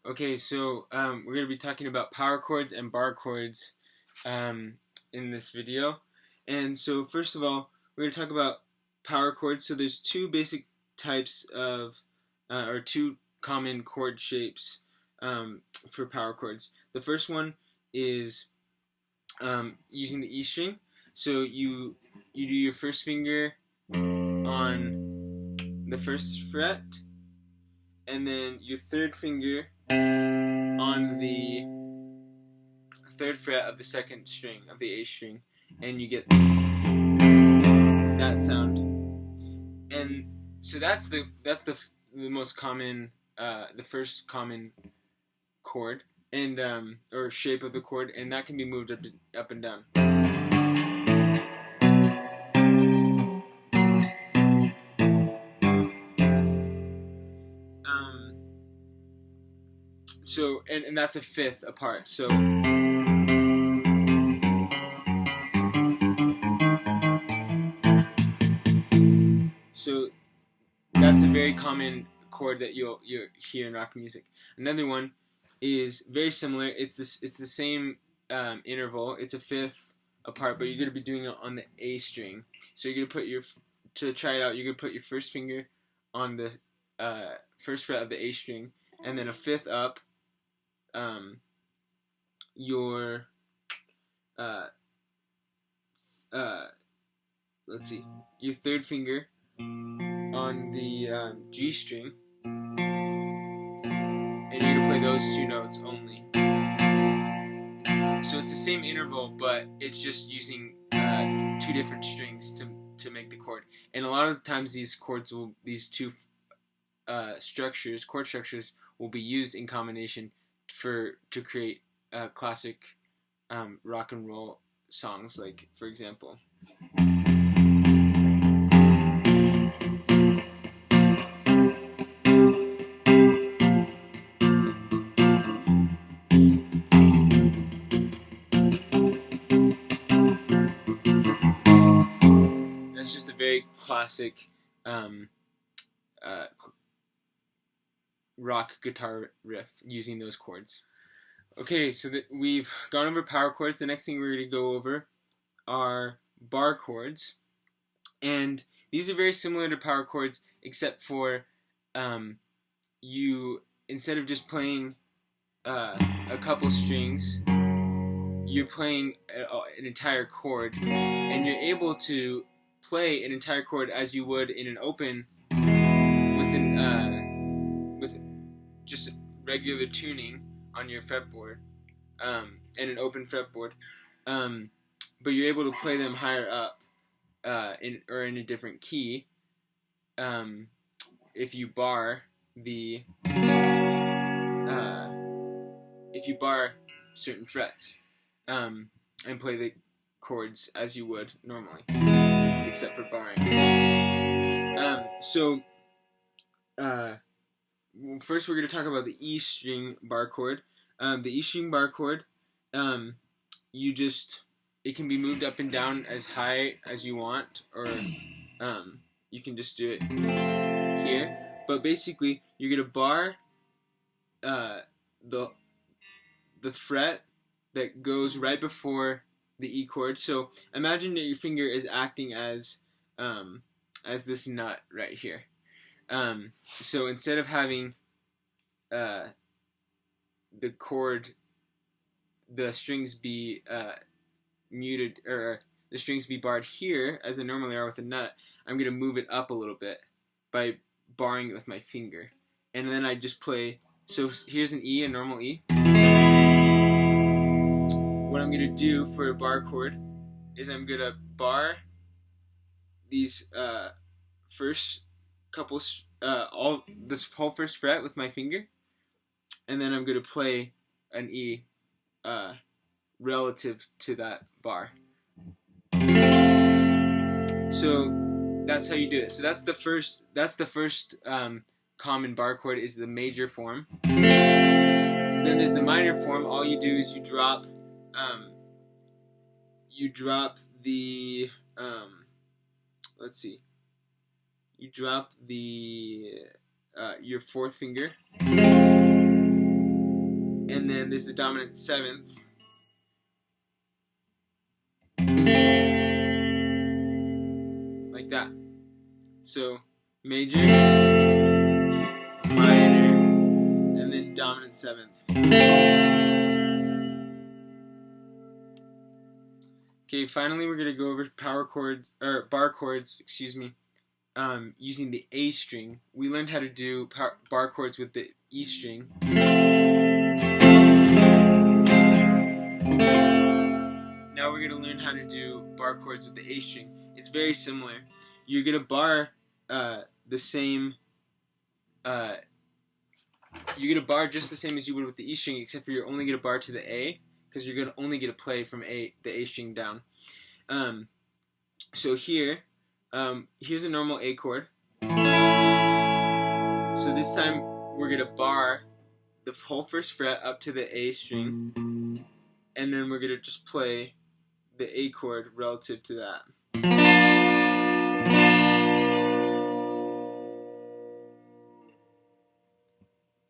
Okay, so we're going to be talking about power chords and bar chords in this video. And so first of all, we're going to talk about power chords. So there's two basic types of, or two common chord shapes for power chords. The first one is using the E string. So you do your first finger on the first fret, and then your third finger on the third fret of the second string of the A string, and you get that sound. And so that's the most common, the first common chord, and or shape of the chord, and that can be moved up and down. So and that's a fifth apart. So that's a very common chord that you'll hear in rock music. Another one is very similar. It's the same interval. It's a fifth apart, but you're gonna be doing it on the A string. So you're gonna put to try it out. You're gonna put your first finger on the first fret of the A string, and then a fifth up. Your let's see, your third finger on the G string, and you're gonna play those two notes only. So it's the same interval, but it's just using two different strings to make the chord. And a lot of times these two chord structures will be used in combination to create classic rock and roll songs, like for example. That's just a very classic rock guitar riff using those chords. Okay, so we've gone over power chords. The next thing we're going to go over are bar chords, and these are very similar to power chords, except for you, instead of just playing a couple strings, you're playing an entire chord, and you're able to play an entire chord as you would in an open with just regular tuning on your fretboard, and an open fretboard, but you're able to play them higher up in a different key if you bar certain frets, and play the chords as you would normally, except for barring. First we're going to talk about the E string bar chord. The E string bar chord, it can be moved up and down as high as you want, or you can just do it here. But basically, you're going to bar the fret that goes right before the E chord. So imagine that your finger is acting as this nut right here. So instead of having the strings be muted, or the strings be barred here as they normally are with a nut, I'm going to move it up a little bit by barring it with my finger. And then I just play, so here's an E, a normal E. What I'm going to do for a bar chord is I'm going to bar these first couple, this whole first fret with my finger, and then I'm going to play an E relative to that bar. So that's how you do it. So that's the first common bar chord, is the major form. Then there's the minor form. All you do is you drop the let's see. You drop the your fourth finger then there's the dominant seventh. Like that. So major, minor, and then dominant seventh. Okay, finally we're gonna go over power chords or bar chords, excuse me, using the A string. We learned how to do bar chords with the E string. Now we're gonna learn how to do bar chords with the A string. It's very similar. You're gonna bar the same. You're gonna bar just the same as you would with the E string, except for you're only gonna bar to the A, because you're gonna only get a play from the A string down. So here, here's a normal A chord. So this time we're gonna bar the whole first fret up to the A string, and then we're gonna just play the A chord relative to that.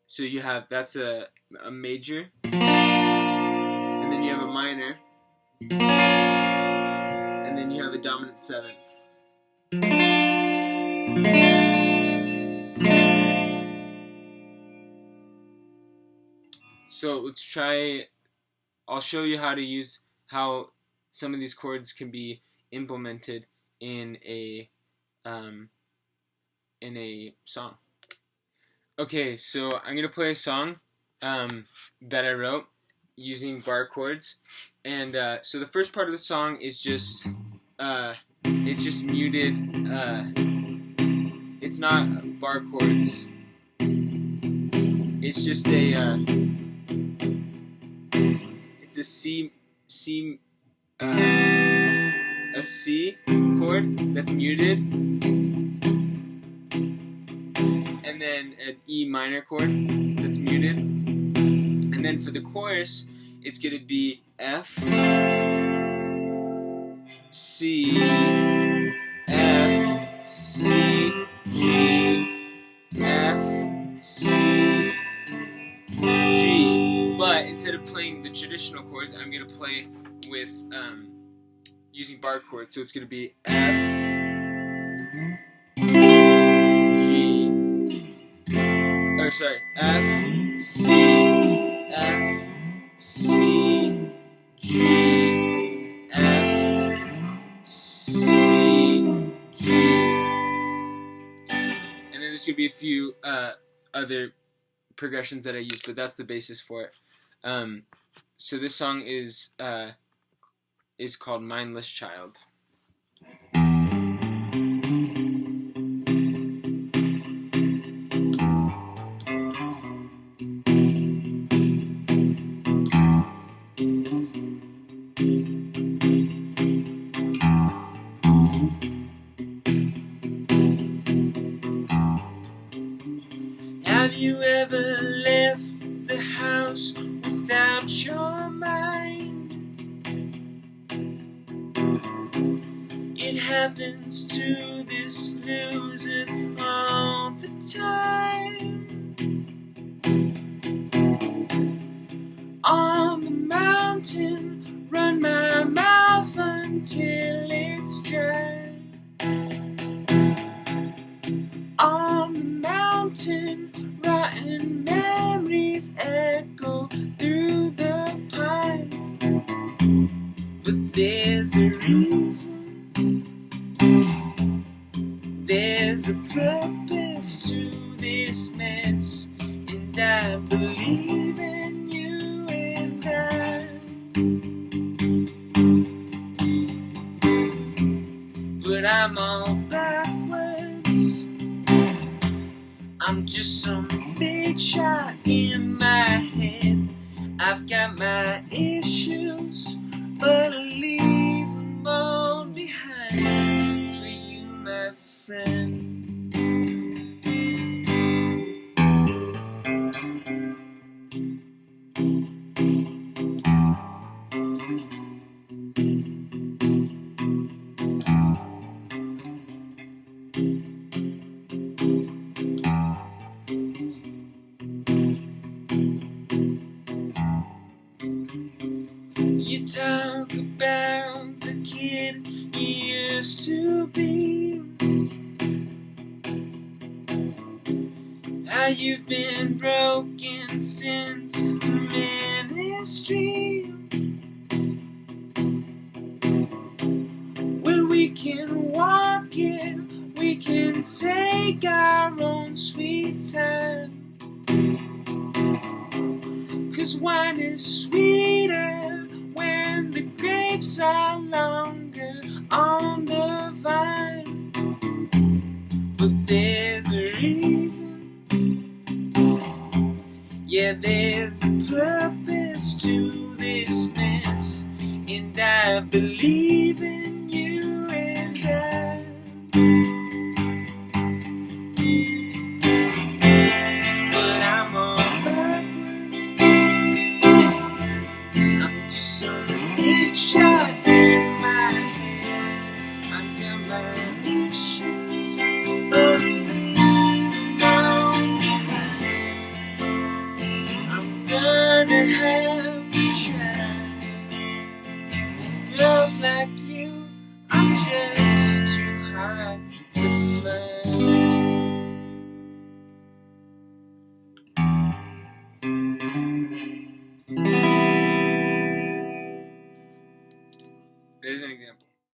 So you have, that's a major, and then you have a minor, and then you have a dominant seventh. So let's try, I'll show you how to use, how some of these chords can be implemented in a song. Okay, so I'm going to play a song that I wrote using bar chords. And so the first part of the song is just, it's just muted, it's not bar chords. It's just it's a C chord that's muted, and then an E minor chord that's muted, and then for the chorus it's going to be F, C, F, C, G, F, C, G. But instead of playing the traditional chords, I'm going to play with using bar chords. So it's going to be F, F, C, G, F, C, G. And then there's going to be a few other progressions that I use, but that's the basis for it. So this song is called Mindless Child. Have you ever left the house without your mind? It happens to this loser all the time. On the mountain, run my mouth until it's dry. On the mountain, rotten memories echo through the pines. But there's a reason, there's a purpose to this mess, and I believe in you and I. But I'm all backwards, I'm just some big shot in my head. I've got my issues, but I'll leave them all behind for you, my friend. You talk about the kid you used to be, how you've been broken since the ministry. When we can walk it, we can take our own sweet time. 'Cause wine is sweeter when the grapes are longer on the vine. But there's a reason, yeah, there's a purpose to this mess, and I believe in